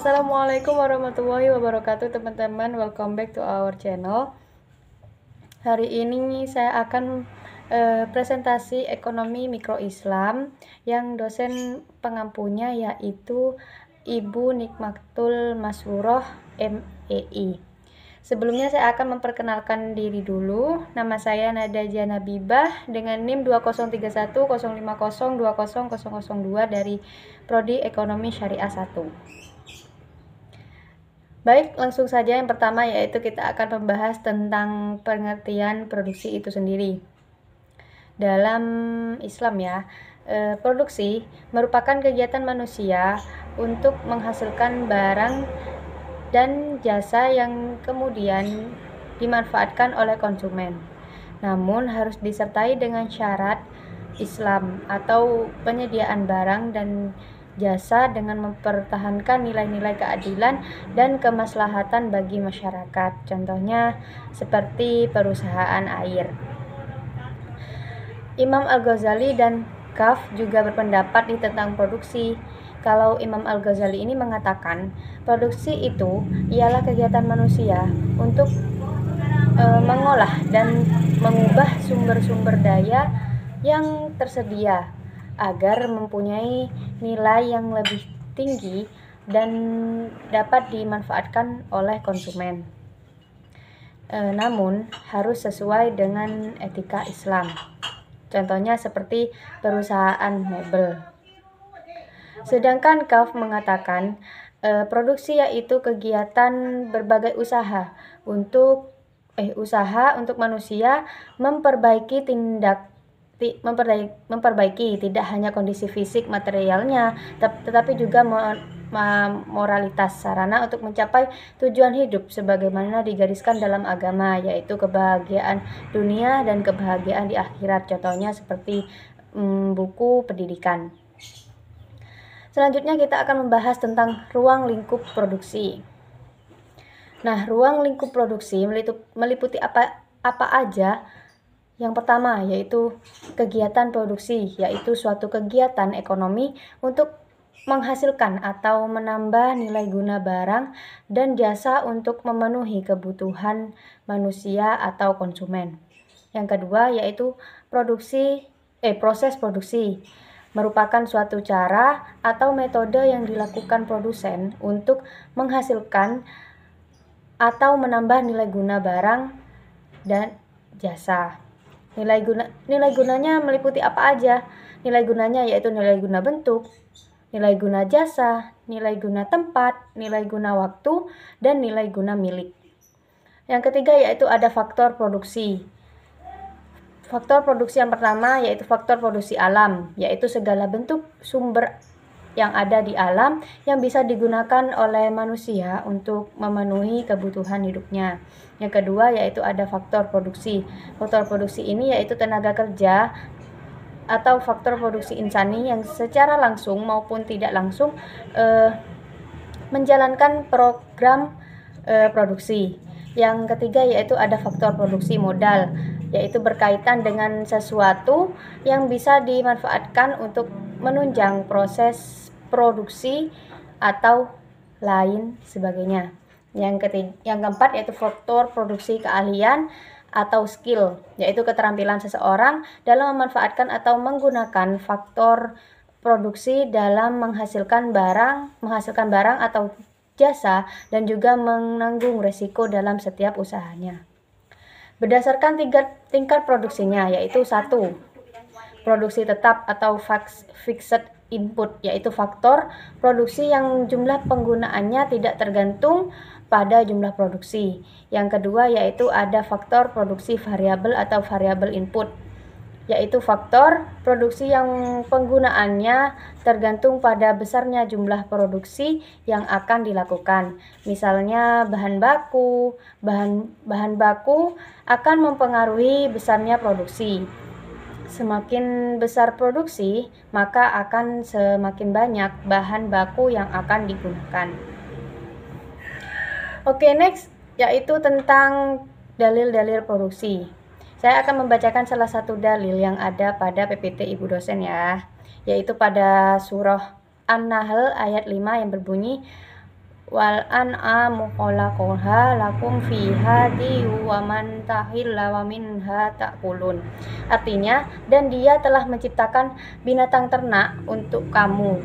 Assalamualaikum warahmatullahi wabarakatuh teman-teman, welcome back to our channel. Hari ini saya akan presentasi ekonomi mikro Islam yang dosen pengampunya yaitu Ibu Nikmatul Masruroh MEI. Sebelumnya saya akan memperkenalkan diri dulu. Nama saya Nadajah Nabibah dengan NIM 2031050200002 dari Prodi Ekonomi Syariah 1. Baik, langsung saja yang pertama yaitu kita akan membahas tentang pengertian produksi itu sendiri. Dalam Islam ya, produksi merupakan kegiatan manusia untuk menghasilkan barang dan jasa yang kemudian dimanfaatkan oleh konsumen. Namun harus disertai dengan syarat Islam atau penyediaan barang dan jasa dengan mempertahankan nilai-nilai keadilan dan kemaslahatan bagi masyarakat. Contohnya seperti perusahaan air. Imam Al-Ghazali dan Kaf juga berpendapat tentang produksi. Kalau Imam Al-Ghazali ini mengatakan produksi itu ialah kegiatan manusia untuk mengolah dan mengubah sumber-sumber daya yang tersedia agar mempunyai nilai yang lebih tinggi dan dapat dimanfaatkan oleh konsumen. Namun harus sesuai dengan etika Islam. Contohnya seperti perusahaan mebel. Sedangkan Kaf mengatakan produksi yaitu kegiatan berbagai usaha untuk manusia memperbaiki tidak hanya kondisi fisik materialnya, tetapi juga moralitas sarana untuk mencapai tujuan hidup sebagaimana digariskan dalam agama, yaitu kebahagiaan dunia dan kebahagiaan di akhirat. Contohnya seperti buku pendidikan. Selanjutnya kita akan membahas tentang ruang lingkup produksi. Nah, ruang lingkup produksi meliputi apa aja? Yang pertama yaitu kegiatan produksi, yaitu suatu kegiatan ekonomi untuk menghasilkan atau menambah nilai guna barang dan jasa untuk memenuhi kebutuhan manusia atau konsumen. Yang kedua yaitu proses produksi. Merupakan suatu cara atau metode yang dilakukan produsen untuk menghasilkan atau menambah nilai guna barang dan jasa. Nilai gunanya meliputi apa aja? Nilai gunanya yaitu nilai guna bentuk, nilai guna jasa, nilai guna tempat, nilai guna waktu, dan nilai guna milik. Yang ketiga yaitu ada faktor produksi. Faktor produksi yang pertama yaitu faktor produksi alam, yaitu segala bentuk sumber yang ada di alam yang bisa digunakan oleh manusia untuk memenuhi kebutuhan hidupnya. Yang kedua yaitu ada faktor produksi. Faktor produksi ini yaitu tenaga kerja atau faktor produksi insani yang secara langsung maupun tidak langsung menjalankan program produksi. Yang ketiga yaitu ada faktor produksi modal, yaitu berkaitan dengan sesuatu yang bisa dimanfaatkan untuk menunjang proses produksi atau lain sebagainya. Yang keempat yaitu faktor produksi keahlian atau skill, yaitu keterampilan seseorang dalam memanfaatkan atau menggunakan faktor produksi dalam menghasilkan barang atau jasa dan juga menanggung resiko dalam setiap usahanya. Berdasarkan tingkat produksinya yaitu 1. Produksi tetap atau fixed input, yaitu faktor produksi yang jumlah penggunaannya tidak tergantung pada jumlah produksi. Yang kedua yaitu ada faktor produksi variabel atau variable input, yaitu faktor produksi yang penggunaannya tergantung pada besarnya jumlah produksi yang akan dilakukan. Misalnya bahan baku akan mempengaruhi besarnya produksi. Semakin besar produksi, maka akan semakin banyak bahan baku yang akan digunakan. Oke, next yaitu tentang dalil-dalil produksi. Saya akan membacakan salah satu dalil yang ada pada PPT Ibu dosen ya, yaitu pada surah An-Nahl ayat 5 yang berbunyi wal an'amu khalaqaha lakum fiha diyu wa man tahilla wa minha ta'kulun. Artinya, dan Dia telah menciptakan binatang ternak untuk kamu.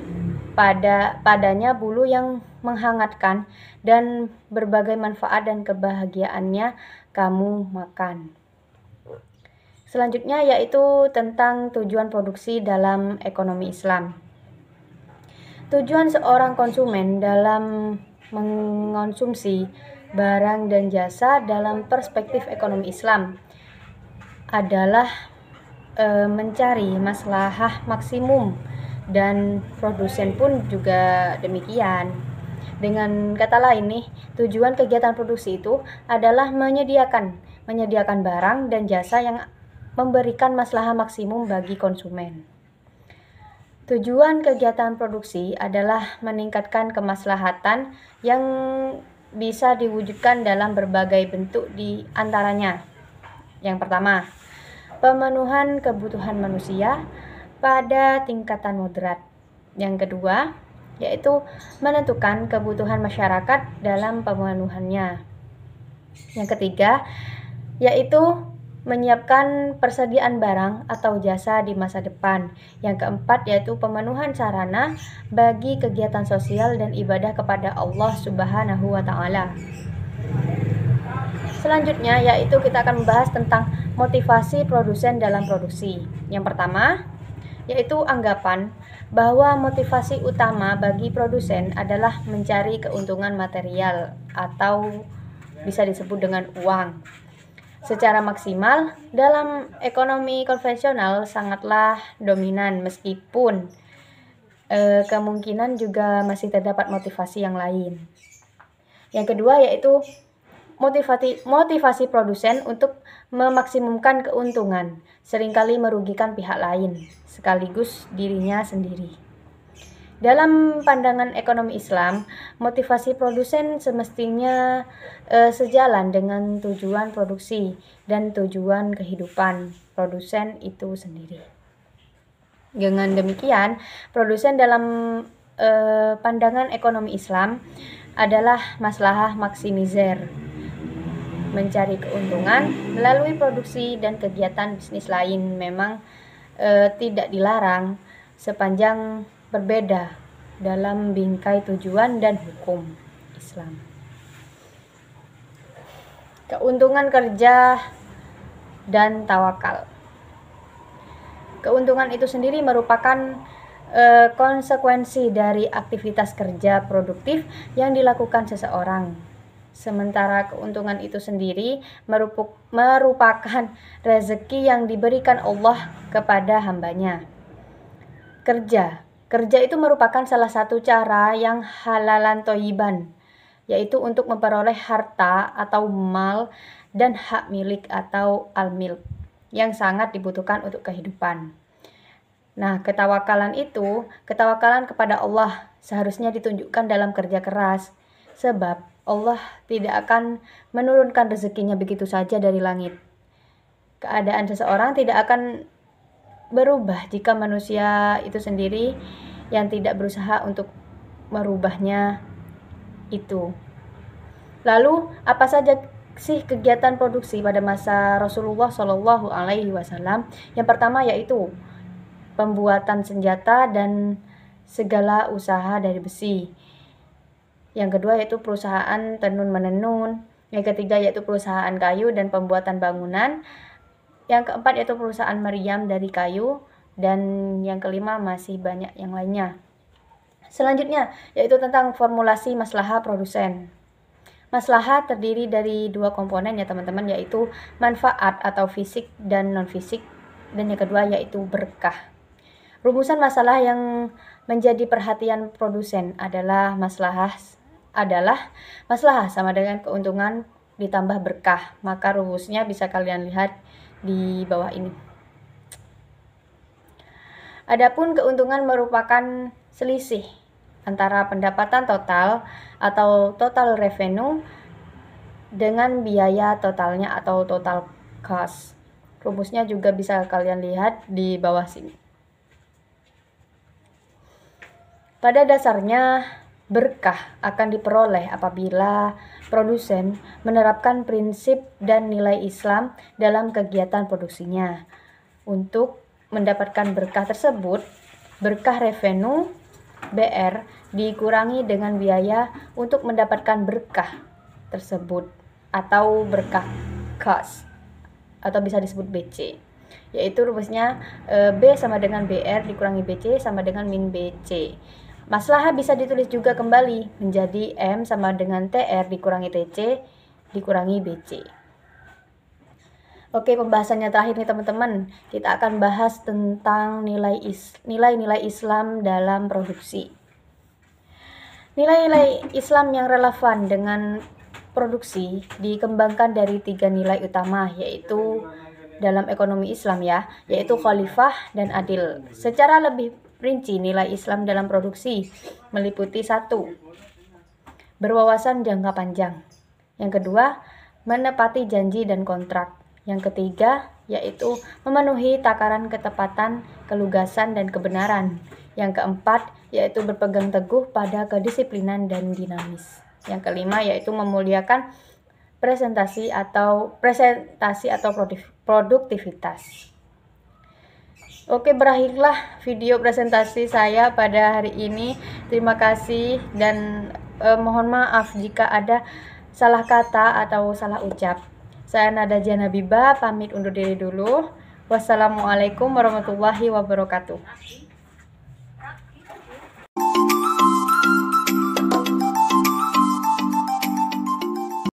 Padanya bulu yang menghangatkan dan berbagai manfaat dan kebahagiaannya kamu makan. Selanjutnya yaitu tentang tujuan produksi dalam ekonomi Islam. Tujuan seorang konsumen dalam mengonsumsi barang dan jasa dalam perspektif ekonomi Islam adalah mencari maslahah maksimum, dan produsen pun juga demikian. Dengan kata lain nih, tujuan kegiatan produksi itu adalah menyediakan barang dan jasa yang memberikan maslahah maksimum bagi konsumen. Tujuan kegiatan produksi adalah meningkatkan kemaslahatan yang bisa diwujudkan dalam berbagai bentuk, di antaranya. Yang pertama, pemenuhan kebutuhan manusia pada tingkatan moderat. Yang kedua, yaitu menentukan kebutuhan masyarakat dalam pemenuhannya. Yang ketiga, yaitu menyiapkan persediaan barang atau jasa di masa depan. Yang keempat yaitu pemenuhan sarana bagi kegiatan sosial dan ibadah kepada Allah Subhanahu wa Ta'ala. Selanjutnya yaitu kita akan membahas tentang motivasi produsen dalam produksi. Yang pertama yaitu anggapan bahwa motivasi utama bagi produsen adalah mencari keuntungan material atau bisa disebut dengan uang secara maksimal dalam ekonomi konvensional sangatlah dominan, meskipun kemungkinan juga masih terdapat motivasi yang lain. Yang kedua yaitu motivasi produsen untuk memaksimumkan keuntungan seringkali merugikan pihak lain sekaligus dirinya sendiri. Dalam pandangan ekonomi Islam, motivasi produsen semestinya sejalan dengan tujuan produksi dan tujuan kehidupan produsen itu sendiri. Dengan demikian, produsen dalam pandangan ekonomi Islam adalah maslahah maksimizer, mencari keuntungan melalui produksi dan kegiatan bisnis lain memang tidak dilarang sepanjang berbeda dalam bingkai tujuan dan hukum Islam. Keuntungan kerja dan tawakal. Keuntungan itu sendiri merupakan konsekuensi dari aktivitas kerja produktif yang dilakukan seseorang. Sementara keuntungan itu sendiri merupakan rezeki yang diberikan Allah kepada hambanya. Kerja itu merupakan salah satu cara yang halalan toyiban, yaitu untuk memperoleh harta atau mal dan hak milik atau al-milk yang sangat dibutuhkan untuk kehidupan. Nah, ketawakalan kepada Allah seharusnya ditunjukkan dalam kerja keras, sebab Allah tidak akan menurunkan rezekinya begitu saja dari langit. Keadaan seseorang tidak akan berubah jika manusia itu sendiri yang tidak berusaha untuk merubahnya itu. Lalu apa saja sih kegiatan produksi pada masa Rasulullah Shallallahu Alaihi Wasallam? Yang pertama yaitu pembuatan senjata dan segala usaha dari besi. Yang kedua yaitu perusahaan tenun menenun. Yang ketiga yaitu perusahaan kayu dan pembuatan bangunan. Yang keempat yaitu perusahaan meriam dari kayu, dan yang kelima masih banyak yang lainnya. Selanjutnya yaitu tentang formulasi maslahah produsen. Maslahah terdiri dari dua komponen ya teman-teman, yaitu manfaat atau fisik dan non fisik, dan yang kedua yaitu berkah. Rumusan masalah yang menjadi perhatian produsen adalah maslahah sama dengan keuntungan ditambah berkah. Maka rumusnya bisa kalian lihat di bawah ini. Adapun keuntungan merupakan selisih antara pendapatan total atau total revenue dengan biaya totalnya atau total cost. Rumusnya juga bisa kalian lihat di bawah sini. Pada dasarnya, Berkah akan diperoleh apabila produsen menerapkan prinsip dan nilai Islam dalam kegiatan produksinya. Untuk mendapatkan berkah tersebut, berkah revenue BR dikurangi dengan biaya untuk mendapatkan berkah tersebut atau berkah cost atau bisa disebut BC, yaitu rumusnya B sama dengan BR dikurangi BC sama dengan min BC. Maslahah bisa ditulis juga kembali menjadi M sama dengan TR dikurangi TC dikurangi BC. Oke, pembahasannya terakhir nih teman-teman. Kita akan bahas tentang nilai-nilai Islam dalam produksi. Nilai-nilai Islam yang relevan dengan produksi dikembangkan dari 3 nilai utama, yaitu dalam ekonomi Islam yaitu khalifah dan adil. Secara lebih rinci, nilai Islam dalam produksi meliputi 1. Berwawasan jangka panjang. Yang kedua, menepati janji dan kontrak. Yang ketiga, yaitu memenuhi takaran ketepatan, kelugasan, dan kebenaran. Yang keempat, yaitu berpegang teguh pada kedisiplinan dan dinamis. Yang kelima, yaitu memuliakan presentasi atau produktivitas. Oke, berakhirlah video presentasi saya pada hari ini. Terima kasih dan mohon maaf jika ada salah kata atau salah ucap. Saya Nada Janabibah, pamit undur diri dulu. Wassalamualaikum warahmatullahi wabarakatuh.